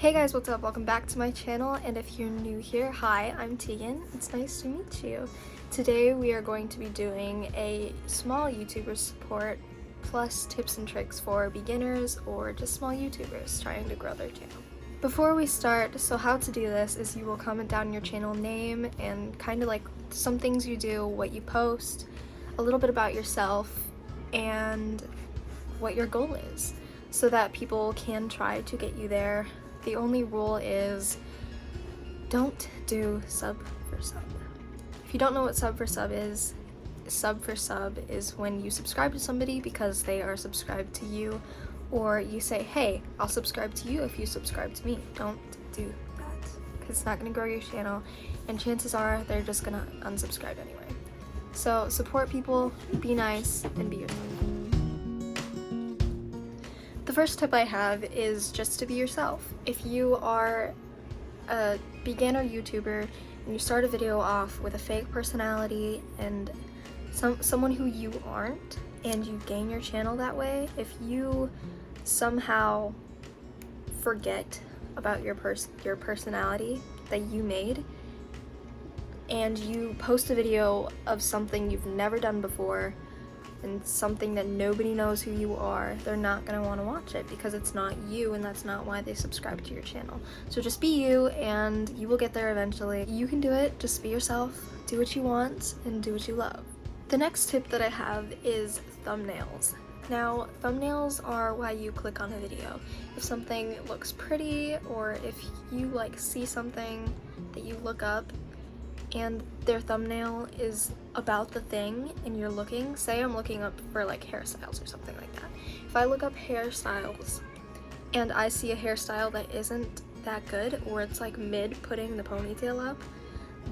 Hey guys, what's up? Welcome back to my channel, and if you're new here, hi, I'm Teagan. It's nice to meet you. Today we are going to be doing a small YouTuber support plus tips and tricks for beginners or just small YouTubers trying to grow their channel. Before we start, so how to do this is you will comment down your channel name and kind of like some things you do, what you post, a little bit about yourself, and what your goal is, so that people can try to get you there. The only rule is don't do sub for sub. If you don't know what sub for sub is when you subscribe to somebody because they are subscribed to you, or you say, hey, I'll subscribe to you if you subscribe to me. Don't do that, because it's not going to grow your channel, and chances are they're just going to unsubscribe anyway. So support people, be nice, and be yourself. The first tip I have is just to be yourself. If you are a beginner YouTuber and you start a video off with a fake personality and someone who you aren't, and you gain your channel that way, if you somehow forget about your personality that you made and you post a video of something you've never done before and something that nobody knows who you are, they're not going to want to watch it because it's not you, and that's not why they subscribe to your channel. So just be you and you will get there eventually. You can do it. Just be yourself, do what you want, and do what you love. The next tip that I have is thumbnails. Now, thumbnails are why you click on a video. If something looks pretty, or if you like see something that you look up and their thumbnail is about the thing and you're looking, say I'm looking up for like hairstyles or something like that. If I look up hairstyles and I see a hairstyle that isn't that good, or it's like mid putting the ponytail up,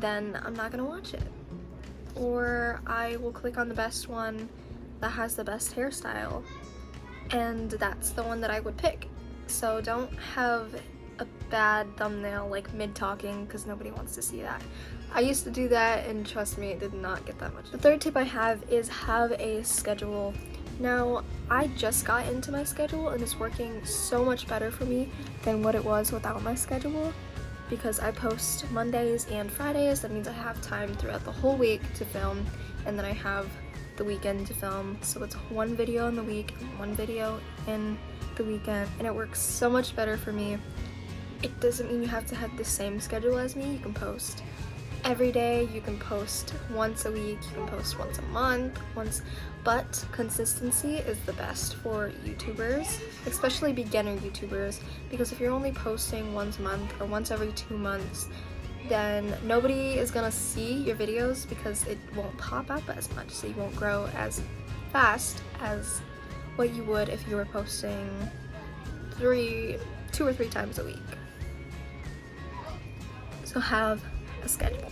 then I'm not gonna watch it. Or I will click on the best one that has the best hairstyle, and that's the one that I would pick. So don't have a bad thumbnail like mid talking, because nobody wants to see that. I used to do that, and trust me, it did not get that much. The third tip I have is have a schedule. Now, I just got into my schedule and it's working so much better for me than what it was without my schedule, because I post Mondays and Fridays. That means I have time throughout the whole week to film, and then I have the weekend to film. So it's one video in the week, one video in the weekend, and it works so much better for me. It doesn't mean you have to have the same schedule as me. You can post every day, you can post once a week, you can post once a month, but consistency is the best for YouTubers, especially beginner YouTubers, because if you're only posting once a month or once every 2 months, then nobody is gonna see your videos because it won't pop up as much, so you won't grow as fast as what you would if you were posting 2 or 3 times a week. So have a schedule.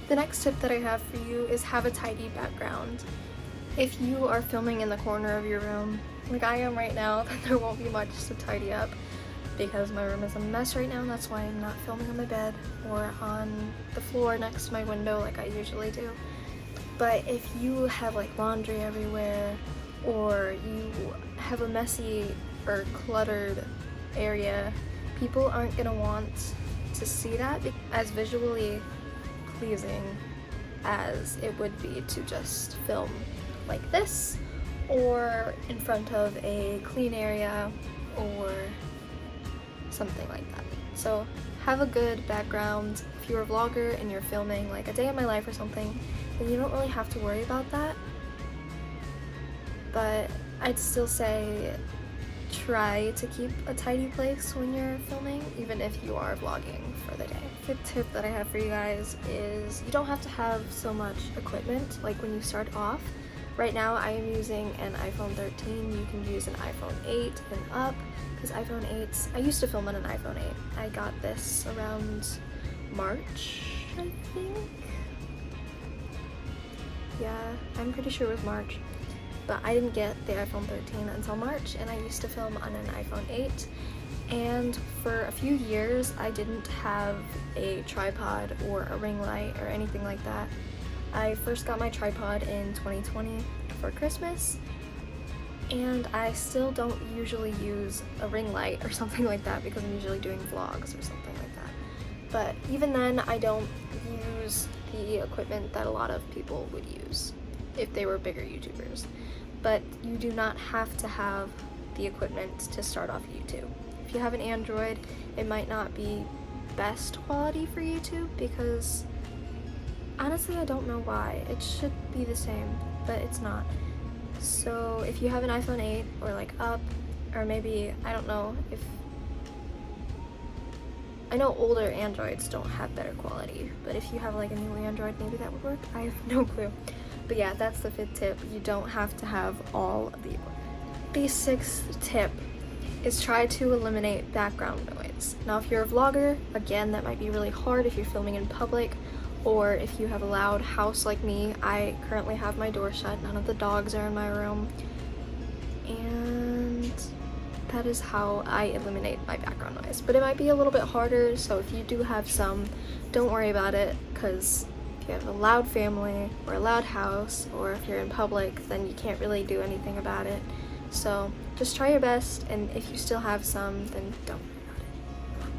The next tip that I have for you is have a tidy background. If you are filming in the corner of your room, like I am right now, then there won't be much to tidy up because my room is a mess right now, and that's why I'm not filming on my bed or on the floor next to my window like I usually do. But if you have like laundry everywhere, or you have a messy or cluttered area, people aren't gonna want to see that as visually pleasing as it would be to just film like this, or in front of a clean area or something like that. So have a good background. If you're a vlogger and you're filming like a day in my life or something, then you don't really have to worry about that, but I'd still say try to keep a tidy place when you're filming, even if you are vlogging for the day. The tip that I have for you guys is you don't have to have so much equipment like when you start off. Right now I am using an iPhone 13. You can use an iPhone 8 and up, because iPhone 8s, I used to film on an iPhone 8. I got this around March, I think. Yeah, I'm pretty sure it was March. But I didn't get the iPhone 13 until March, and I used to film on an iPhone 8. And for a few years, I didn't have a tripod or a ring light or anything like that. I first got my tripod in 2020 for Christmas, And I still don't usually use a ring light or something like that because I'm usually doing vlogs or something like that. But even then, I don't use the equipment that a lot of people would use if they were bigger YouTubers. But you do not have to have the equipment to start off YouTube. If you have an Android, it might not be best quality for YouTube because honestly I don't know why. It should be the same, but it's not. So if you have an iPhone 8 or like up, or maybe, I don't know, if I know older Androids don't have better quality, but if you have like a new Android, maybe that would work. I have no clue. But yeah, that's the 5th tip. You don't have to have all of the equipment. The 6th tip is try to eliminate background noise. Now if you're a vlogger, again, that might be really hard if you're filming in public, or if you have a loud house like me. I currently have my door shut, none of the dogs are in my room, and that is how I eliminate my background noise. But it might be a little bit harder, so if you do have some, don't worry about it, because if you have a loud family or a loud house, or if you're in public, then you can't really do anything about it. So just try your best, and if you still have some, then don't worry about it.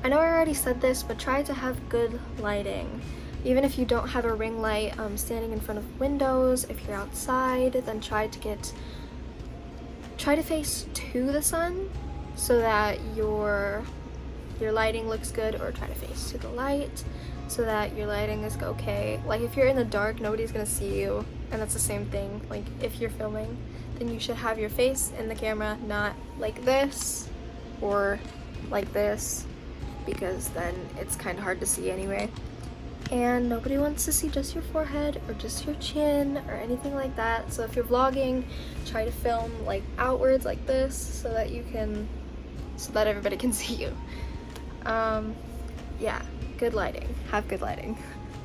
I know I already said this, but try to have good lighting. Even if you don't have a ring light standing in front of windows, if you're outside, then try to face to the sun so that your lighting looks good, or try to face to the light so that your lighting is okay. Like if you're in the dark, nobody's gonna see you, and that's the same thing. Like if you're filming, then you should have your face in the camera, not like this or like this, because then it's kind of hard to see anyway. And nobody wants to see just your forehead or just your chin or anything like that. So if you're vlogging, try to film like outwards like this so that everybody can see you. Yeah, good lighting. Have good lighting.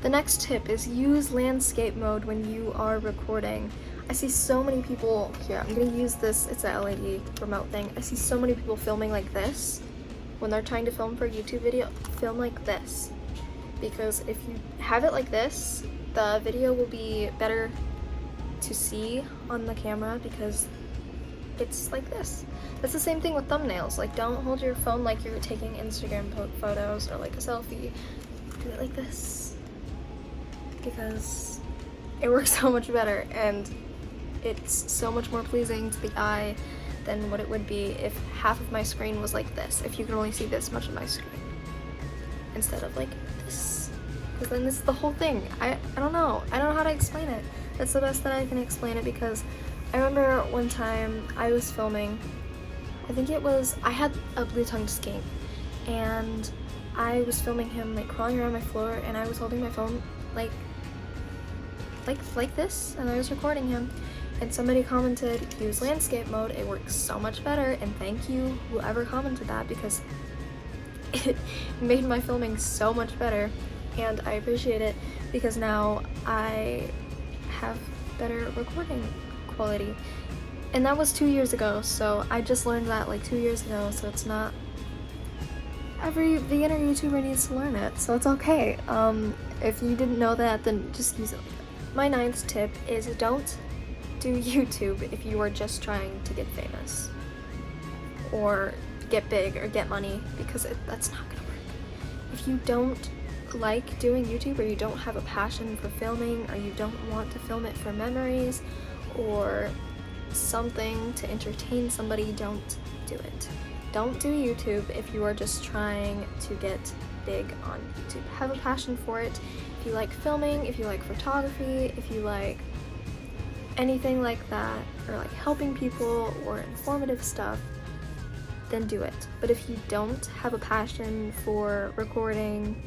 The next tip is use landscape mode when you are recording. I see so many people here. I'm gonna use this, it's a LED remote thing. I see so many people filming like this when they're trying to film for a YouTube video. Film like this. Because if you have it like this, the video will be better to see on the camera because it's like this. That's the same thing with thumbnails. Like, don't hold your phone like you're taking Instagram photos or like a selfie. Do it like this because it works so much better, and it's so much more pleasing to the eye than what it would be if half of my screen was like this, if you could only see this much of my screen instead of like this, because then this is the whole thing. I don't know how to explain it. That's the best that I can explain it, because I remember one time I was filming, I had a blue-tongued skink, and I was filming him like crawling around my floor, and I was holding my phone like this, and I was recording him, and somebody commented, use landscape mode, it works so much better. And thank you whoever commented that, because it made my filming so much better, and I appreciate it because now I have better recording quality. And that was 2 years ago, so I just learned that like 2 years ago, so it's not every beginner YouTuber needs to learn it, so it's okay. If you didn't know that, then just use it. My 9th tip is don't do YouTube if you are just trying to get famous or get big or get money, because that's not gonna work. If you don't like doing YouTube, or you don't have a passion for filming, or you don't want to film it for memories or something to entertain somebody, don't do it. Don't do YouTube if you are just trying to get big on YouTube. Have a passion for it. If you like filming, if you like photography, if you like anything like that, or like helping people or informative stuff, then do it. But if you don't have a passion for recording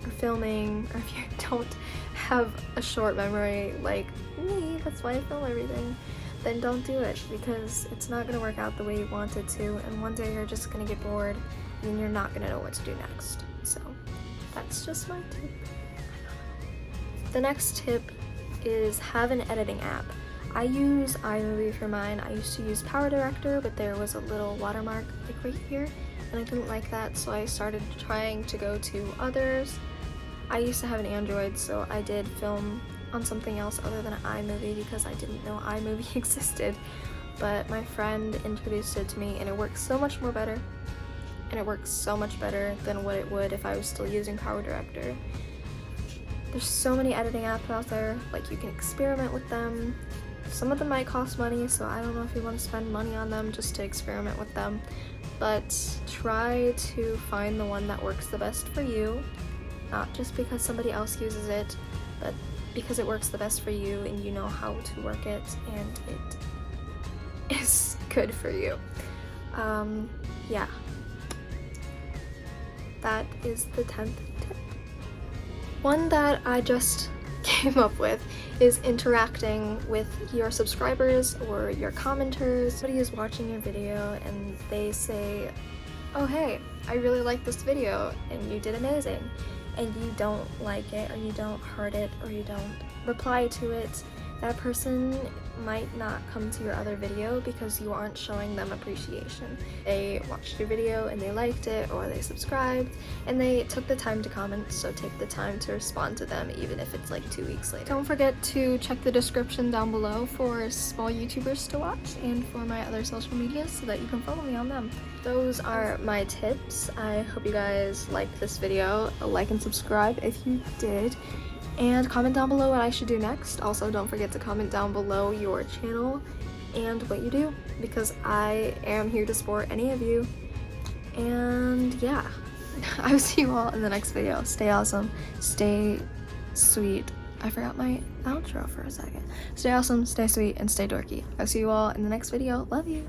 or filming, or if you don't have a short memory like me, that's why I film everything, then don't do it, because it's not gonna work out the way you want it to, and one day you're just gonna get bored and then you're not gonna know what to do next. So that's just my tip. The next tip is have an editing app. I use iMovie for mine. I used to use Power Director, but there was a little watermark like right here, and I didn't like that, so I started trying to go to others. I used to have an Android, so I did film on something else other than iMovie because I didn't know iMovie existed. but my friend introduced it to me and it works so much more better. And it works so much better than what it would if I was still using Power Director. There's so many editing apps out there, like you can experiment with them. Some of them might cost money, so I don't know if you want to spend money on them just to experiment with them. But try to find the one that works the best for you, not just because somebody else uses it, but because it works the best for you and you know how to work it and it is good for you. Yeah. That is the 10th tip. One that I just came up with is interacting with your subscribers or your commenters. Somebody is watching your video and they say, oh hey, I really like this video and you did amazing, and you don't like it or you don't heart it or you don't reply to it. That person might not come to your other video because you aren't showing them appreciation. They watched your video and they liked it, or they subscribed and they took the time to comment, so take the time to respond to them even if it's like 2 weeks later. Don't forget to check the description down below for small YouTubers to watch and for my other social medias so that you can follow me on them. Those are my tips. I hope you guys liked this video. Like and subscribe if you did. And comment down below what I should do next. Also, don't forget to comment down below your channel and what you do, because I am here to support any of you. And yeah, I will see you all in the next video. Stay awesome, stay sweet. I forgot my outro for a second. Stay awesome, stay sweet, and stay dorky. I'll see you all in the next video. Love you.